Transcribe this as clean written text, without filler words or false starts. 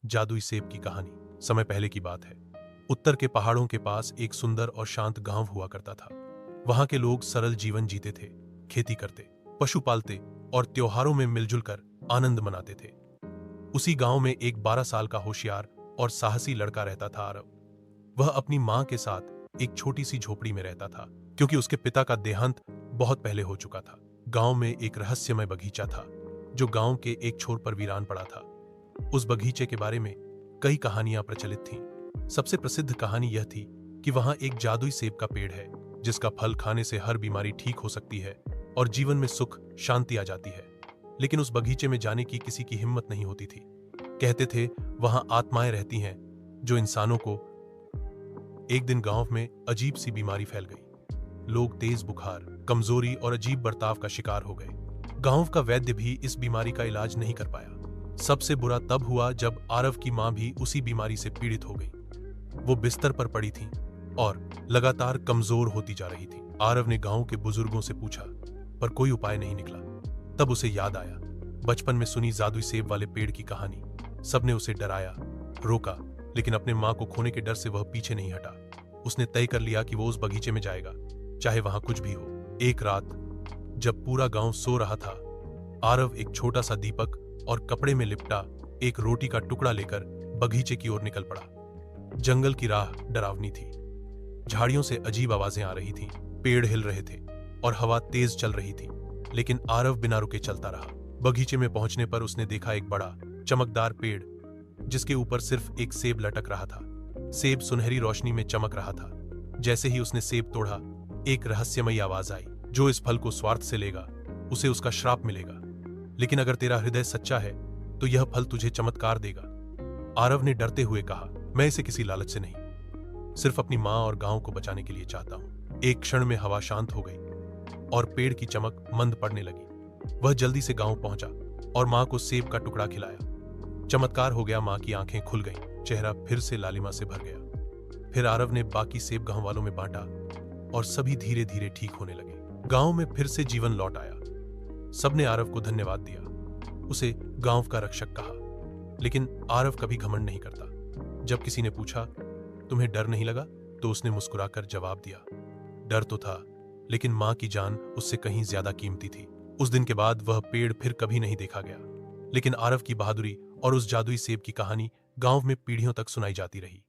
जादुई सेब की कहानी। समय पहले की बात है। उत्तर के पहाड़ों के पास एक सुंदर और शांत गांव हुआ करता था। वहां के लोग सरल जीवन जीते थे, खेती करते, पशु पालते और त्योहारों में मिलजुल कर आनंद मनाते थे। उसी गांव में एक 12 साल का होशियार और साहसी लड़का रहता था, आरव। वह अपनी मां के साथ एक छोटी सी झोपड़ी में रहता था, क्योंकि उसके पिता का देहांत बहुत पहले हो चुका था। गांव में एक रहस्यमय बगीचा था, जो गांव के एक छोर पर वीरान पड़ा था। उस बगीचे के बारे में कई कहानियां प्रचलित थीं। सबसे प्रसिद्ध कहानी यह थी कि वहां एक जादुई सेब का पेड़ है, जिसका फल खाने से हर बीमारी ठीक हो सकती है और जीवन में सुख शांति आ जाती है। लेकिन उस बगीचे में जाने की किसी की हिम्मत नहीं होती थी। कहते थे वहां आत्माएं रहती हैं जो इंसानों को। एक दिन गांव में अजीब सी बीमारी फैल गई। लोग तेज बुखार, कमजोरी और अजीब बर्ताव का शिकार हो गए। गांव का वैद्य भी इस बीमारी का इलाज नहीं कर पाया। सबसे बुरा तब हुआ जब आरव की मां भी उसी बीमारी से पीड़ित हो गई। वो बिस्तर पर पड़ी थी और लगातार कमजोर होती जा रही थी। आरव ने गांव के बुजुर्गों से पूछा, पर कोई उपाय नहीं निकला। तब उसे याद आया बचपन में सुनी जादुई सेब वाले पेड़ की कहानी। सबने उसे डराया, रोका, लेकिन अपने मां को खोने के डर से वह पीछे नहीं हटा। उसने तय कर लिया कि वो उस बगीचे में जाएगा, चाहे वहां कुछ भी हो। एक रात जब पूरा गांव सो रहा था, आरव एक छोटा सा दीपक और कपड़े में लिपटा एक रोटी का टुकड़ा लेकर बगीचे की ओर निकल पड़ा। जंगल की राह डरावनी थी। झाड़ियों से अजीब आवाजें आ रही थीं, पेड़ हिल रहे थे और हवा तेज चल रही थी। लेकिन आरव बिना रुके चलता रहा। बगीचे में पहुंचने पर उसने देखा एक बड़ा चमकदार पेड़, जिसके ऊपर सिर्फ एक सेब लटक रहा था। सेब सुनहरी रोशनी में चमक रहा था। जैसे ही उसने सेब तोड़ा, एक रहस्यमयी आवाज आई, जो इस फल को स्वार्थ से लेगा उसे उसका श्राप मिलेगा। लेकिन अगर तेरा हृदय सच्चा है तो यह फल तुझे चमत्कार देगा। आरव ने डरते हुए कहा, मैं इसे किसी लालच से नहीं, सिर्फ अपनी मां और गांव को बचाने के लिए चाहता हूं। एक क्षण में हवा शांत हो गई और पेड़ की चमक मंद पड़ने लगी। वह जल्दी से गांव पहुंचा और मां को सेब का टुकड़ा खिलाया। चमत्कार हो गया। मां की आंखें खुल गईं, चेहरा फिर से लालिमा से भर गया। फिर आरव ने बाकी सेब गांव वालों में बांटा और सभी धीरे धीरे ठीक होने लगे। गांव में फिर से जीवन लौट आया। सबने आरव को धन्यवाद दिया, उसे गांव का रक्षक कहा। लेकिन आरव कभी घमंड नहीं करता। जब किसी ने पूछा, तुम्हें डर नहीं लगा, तो उसने मुस्कुराकर जवाब दिया, डर तो था, लेकिन मां की जान उससे कहीं ज्यादा कीमती थी। उस दिन के बाद वह पेड़ फिर कभी नहीं देखा गया। लेकिन आरव की बहादुरी और उस जादुई सेब की कहानी गांव में पीढ़ियों तक सुनाई जाती रही।